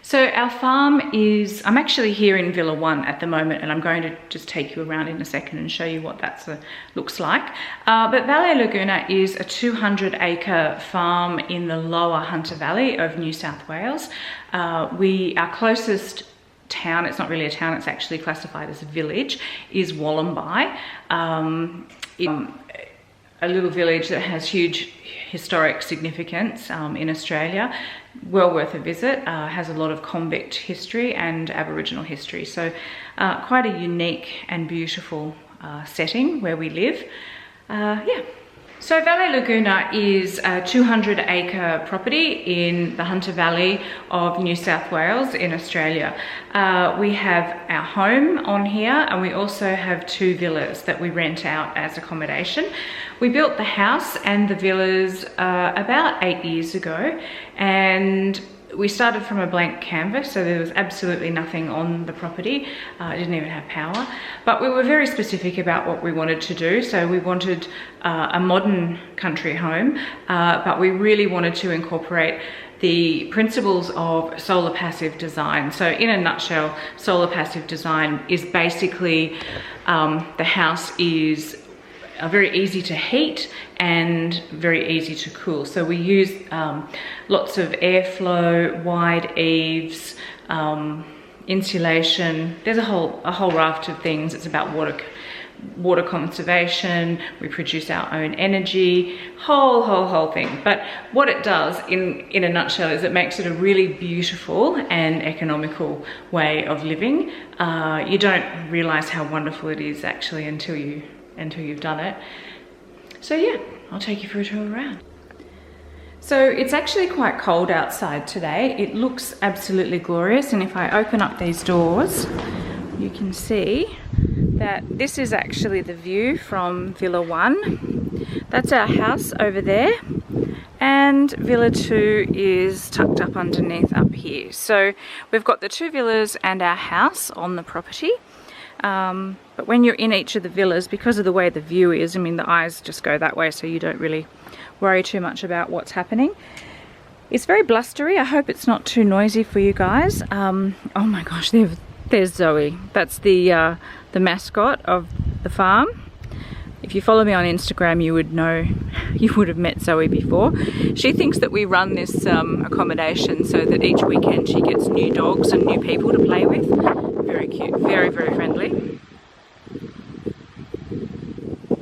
So our farm is, I'm actually here in Villa 1 at the moment, and I'm going to just take you around in a second and show you what that looks like. But Valle Laguna is a 200-acre farm in the lower Hunter Valley of New South Wales. Our closest town, it's not really a town, it's actually classified as a village, is Wollombi. A little village that has huge historic significance in Australia, well worth a visit, has a lot of convict history and Aboriginal history. So quite a unique and beautiful setting where we live. Yeah. So Valle Laguna is a 200-acre property in the Hunter Valley of New South Wales in Australia. We have our home on here, and we also have 2 villas that we rent out as accommodation. We built the house and the villas about 8 years ago, and we started from a blank canvas, so there was absolutely nothing on the property. It didn't even have power, but we were very specific about what we wanted to do. So we wanted a modern country home, but we really wanted to incorporate the principles of solar passive design. So in a nutshell, solar passive design is basically the house is very easy to heat and very easy to cool. So we use lots of airflow, wide eaves, insulation. There's a whole raft of things. It's about water conservation. We produce our own energy, whole thing. But what it does in a nutshell is it makes it a really beautiful and economical way of living. You don't realize how wonderful it is actually until you've done it. So yeah, I'll take you for a tour around. So it's actually quite cold outside today. It looks absolutely glorious, and if I open up these doors, you can see that this is actually the view from Villa 1. That's our house over there, and Villa 2 is tucked up underneath up here. So we've got the 2 villas and our house on the property. But when you're in each of the villas, because of the way the view is, I mean, the eyes just go that way, so you don't really worry too much about what's happening. It's very blustery. I hope it's not too noisy for you guys. Oh my gosh, there's Zoe. That's the mascot of the farm. If you follow me on Instagram, you would have met Zoe before. She thinks that we run this accommodation so that each weekend she gets new dogs and new people to play with. Very cute, very friendly.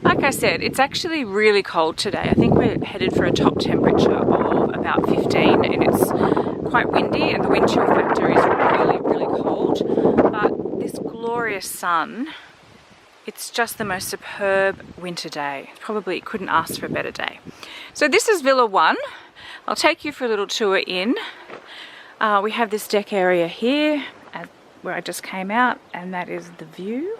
Like I said, it's actually really cold today. I think we're headed for a top temperature of about 15, and it's quite windy, and the wind chill factor is really cold. But this glorious sun, it's just the most superb winter day. Probably couldn't ask for a better day. So this is Villa 1. I'll take you for a little tour in. We have this deck area here where I just came out, and that is the view.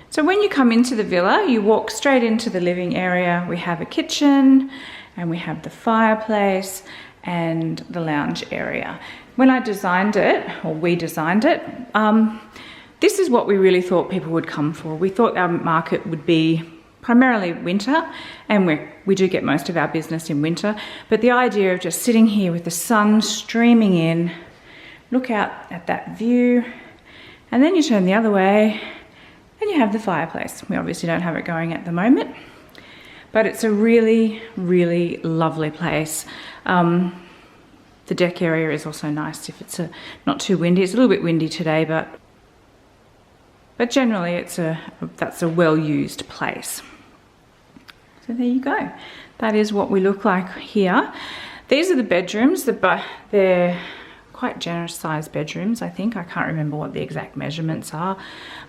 So when you come into the villa, you walk straight into the living area. We have a kitchen, and we have the fireplace and the lounge area. When I designed it, or we designed it, this is what we really thought people would come for. We thought our market would be primarily winter, and we do get most of our business in winter, but the idea of just sitting here with the sun streaming in, look out at that view, and then you turn the other way and you have the fireplace. We obviously don't have it going at the moment, but it's a really lovely place. The deck area is also nice if it's not too windy. It's a little bit windy today, but generally that's a well-used place. So there you go. That is what we look like here. These are the bedrooms. They're quite generous sized bedrooms, I think. I can't remember what the exact measurements are,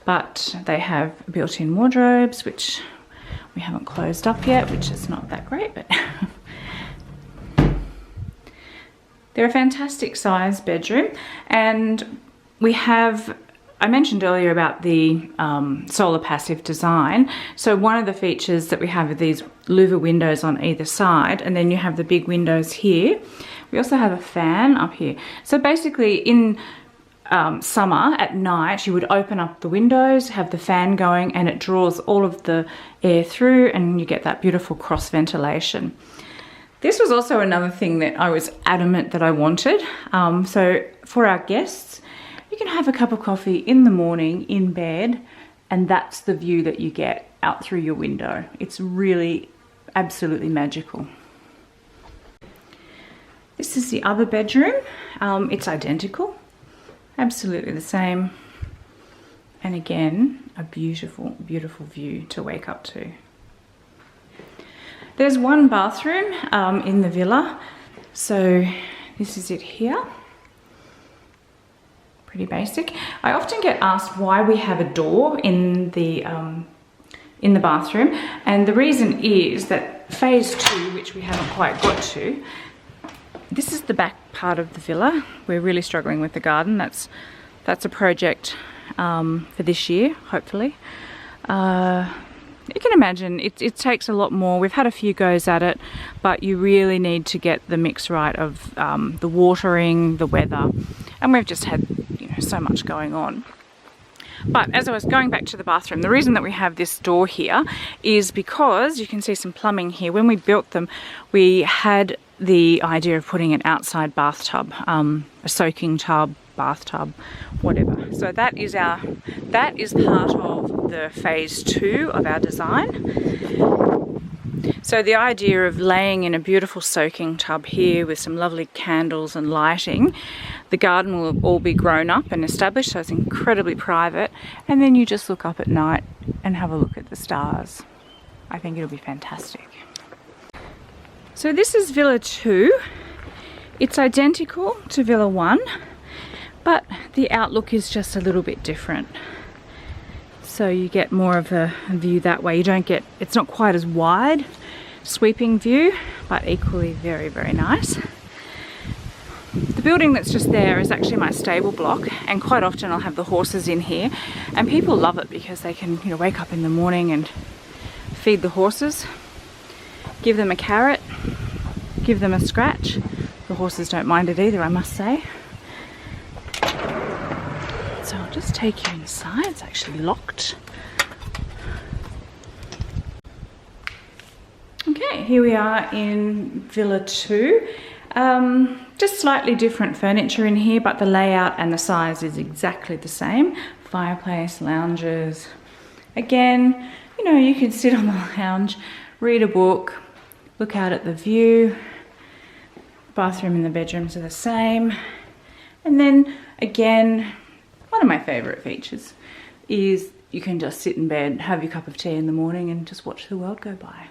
but they have built-in wardrobes, which we haven't closed up yet, which is not that great, but they're a fantastic sized bedroom. And we have, I mentioned earlier about the solar passive design. So one of the features that we have are these louver windows on either side, and then you have the big windows here. We also have a fan up here. So basically in summer at night, you would open up the windows, have the fan going, and it draws all of the air through, and you get that beautiful cross ventilation. This was also another thing that I was adamant that I wanted. So for our guests, you can have a cup of coffee in the morning in bed, and that's the view that you get out through your window. It's really absolutely magical. This is the other bedroom. It's identical, absolutely the same. And again, a beautiful, beautiful view to wake up to. There's one bathroom in the villa. So this is it here. Pretty basic. I often get asked why we have a door in the bathroom, and the reason is that phase 2, which we haven't quite got to, this is the back part of the villa. We're really struggling with the garden. That's a project for this year, hopefully. You can imagine it takes a lot more. We've had a few goes at it, but you really need to get the mix right of the watering, the weather, and we've just had so much going on. But as I was going back to the bathroom, the reason that we have this door here is because you can see some plumbing here. When we built them, we had the idea of putting an outside bathtub, a soaking tub, bathtub, whatever. So that is part of the phase 2 of our design. So the idea of laying in a beautiful soaking tub here with some lovely candles and lighting, the garden will all be grown up and established, so it's incredibly private, and then you just look up at night and have a look at the stars. I think it'll be fantastic. So this is Villa 2. It's identical to Villa 1, but the outlook is just a little bit different. So you get more of a view that way. It's not quite as wide, sweeping view, but equally very, very nice. The building that's just there is actually my stable block, and quite often I'll have the horses in here, and people love it because they can, wake up in the morning and feed the horses, give them a carrot, give them a scratch. The horses don't mind it either, I must say. So I'll just take you inside. It's actually locked. Okay, here we are in Villa 2. Just slightly different furniture in here, but the layout and the size is exactly the same. Fireplace, lounges. Again, you can sit on the lounge, read a book, look out at the view. Bathroom and the bedrooms are the same. And then again, one of my favourite features is you can just sit in bed, have your cup of tea in the morning and just watch the world go by.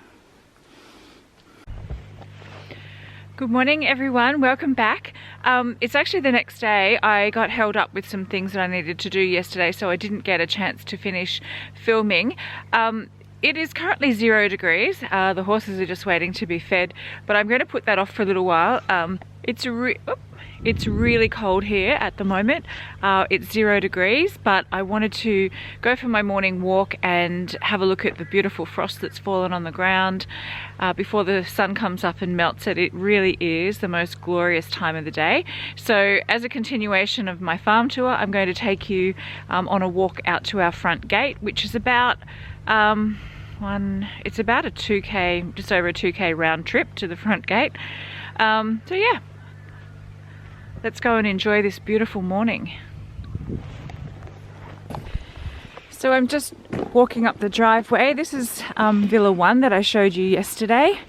Good morning everyone, welcome back. It's actually the next day. I got held up with some things that I needed to do yesterday, so I didn't get a chance to finish filming. It is currently 0 degrees. The horses are just waiting to be fed, but I'm going to put that off for a little while. It's really cold here at the moment. It's 0 degrees, but I wanted to go for my morning walk and have a look at the beautiful frost that's fallen on the ground before the sun comes up and melts it. It really is the most glorious time of the day. So as a continuation of my farm tour, I'm going to take you on a walk out to our front gate, which is about it's about a 2k, just over a 2k round trip to the front gate. So yeah, let's go and enjoy this beautiful morning. So I'm just walking up the driveway. This is Villa 1 that I showed you yesterday,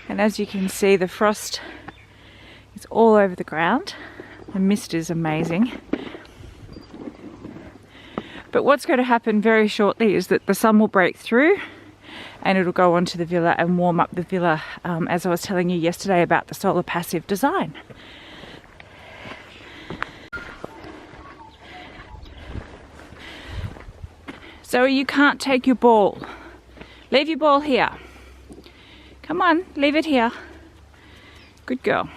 and as you can see, the frost is all over the ground. The mist is amazing. But what's going to happen very shortly is that the sun will break through and it'll go onto the villa and warm up the villa, as I was telling you yesterday about the solar passive design. So you can't take your ball. Leave your ball here. Come on, leave it here. Good girl.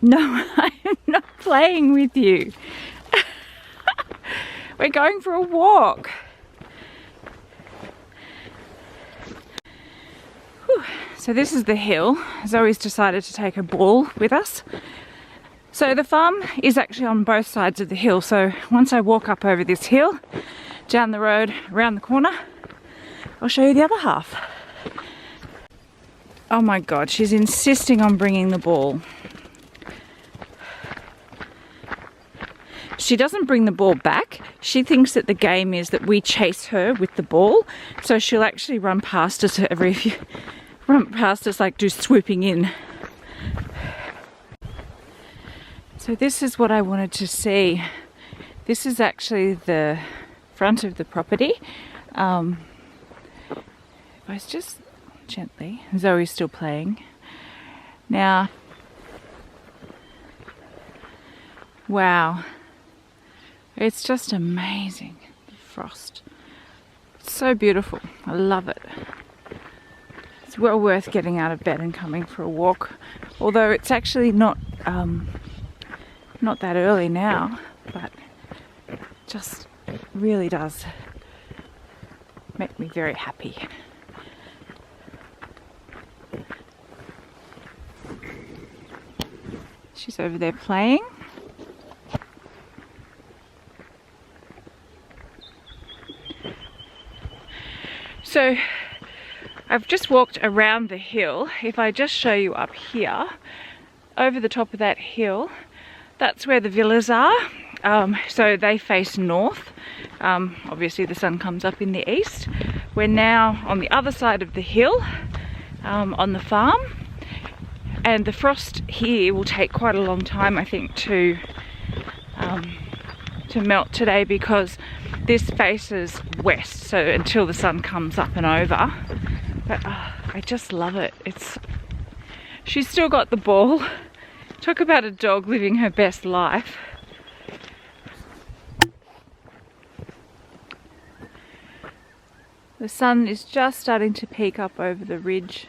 No, I'm not playing with you. We're going for a walk. Whew. So this is the hill. Zoe's decided to take a ball with us. So the farm is actually on both sides of the hill. So once I walk up over this hill, down the road, around the corner, I'll show you the other half. Oh my God, she's insisting on bringing the ball. She doesn't bring the ball back. She thinks that the game is that we chase her with the ball. So she'll actually run past us like do swooping in. So this is what I wanted to see. This is actually the front of the property. If I was just gently, Zoe's still playing. Now, wow. It's just amazing, the frost. It's so beautiful. I love it. It's well worth getting out of bed and coming for a walk. Although it's actually not that early now, but it just really does make me very happy. She's over there playing. So I've just walked around the hill. If I just show you up here, over the top of that hill, that's where the villas are. So they face north. Obviously the sun comes up in the east. We're now on the other side of the hill, on the farm. And the frost here will take quite a long time, I think, to melt today, because this faces west, so until the sun comes up and over. But I just love it. She's still got the ball. Talk about a dog living her best life. The sun is just starting to peek up over the ridge.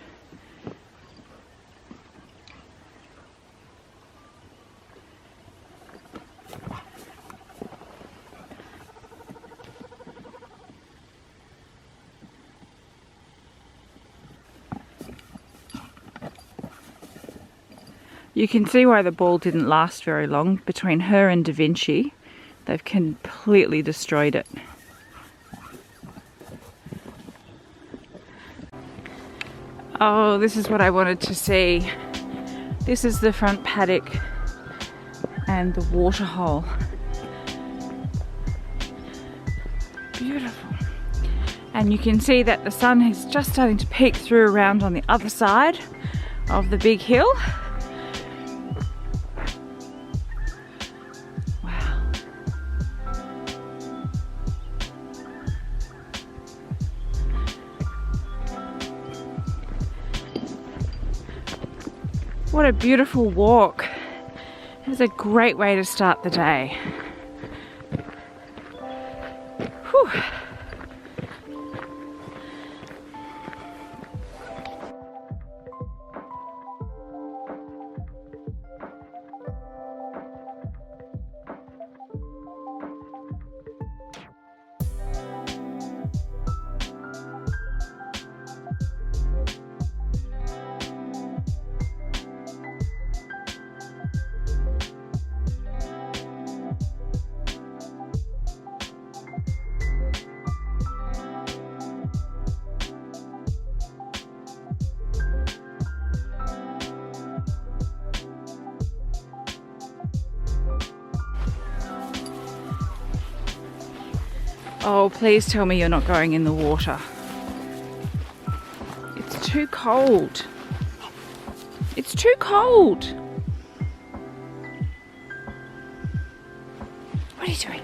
You can see why the ball didn't last very long. Between her and Da Vinci, they've completely destroyed it. Oh, this is what I wanted to see. This is the front paddock and the water hole. Beautiful. And you can see that the sun is just starting to peek through around on the other side of the big hill. What a beautiful walk. It's a great way to start the day. Whew. Oh, please tell me you're not going in the water. It's too cold. It's too cold. What are you doing?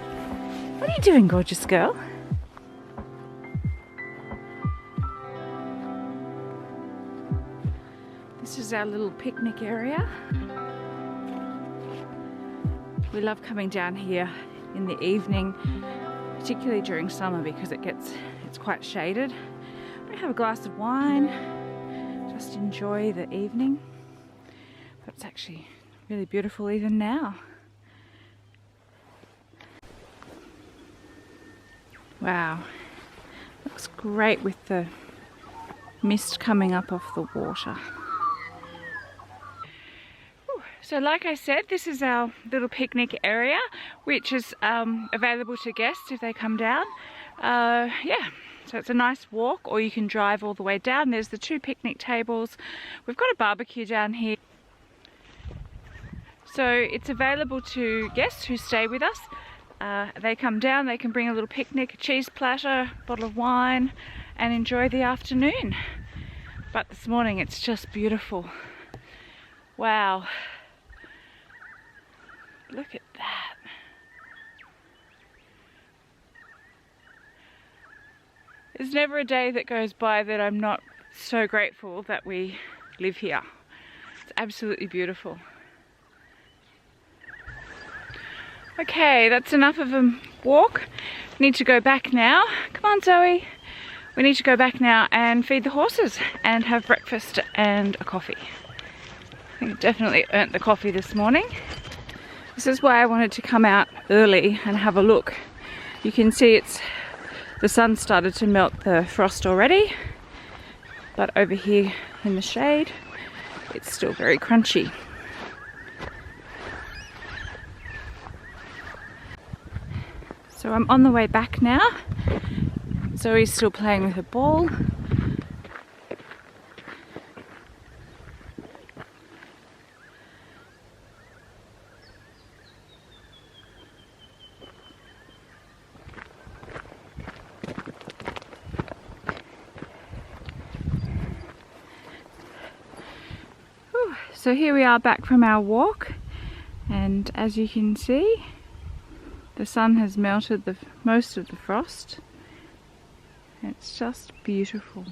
What are you doing, gorgeous girl? This is our little picnic area. We love coming down here in the evening, particularly during summer, because it's quite shaded. We have a glass of wine, just enjoy the evening. But it's actually really beautiful even now. Wow, looks great with the mist coming up off the water. So like I said, this is our little picnic area, which is available to guests if they come down. Yeah, So it's a nice walk, or you can drive all the way down. There's the 2 picnic tables. We've got a barbecue down here. So it's available to guests who stay with us. They come down, they can bring a little picnic, a cheese platter, a bottle of wine, and enjoy the afternoon. But this morning it's just beautiful. Wow. Look at that. There's never a day that goes by that I'm not so grateful that we live here. It's absolutely beautiful. Okay, that's enough of a walk. We need to go back now. Come on, Zoe. We need to go back now and feed the horses and have breakfast and a coffee. I think I definitely earned the coffee this morning. This is why I wanted to come out early and have a look. You can see the sun started to melt the frost already, but over here in the shade, it's still very crunchy. So I'm on the way back now. Zoe's still playing with her ball. So here we are back from our walk, and as you can see, the sun has melted most of the frost. It's just beautiful.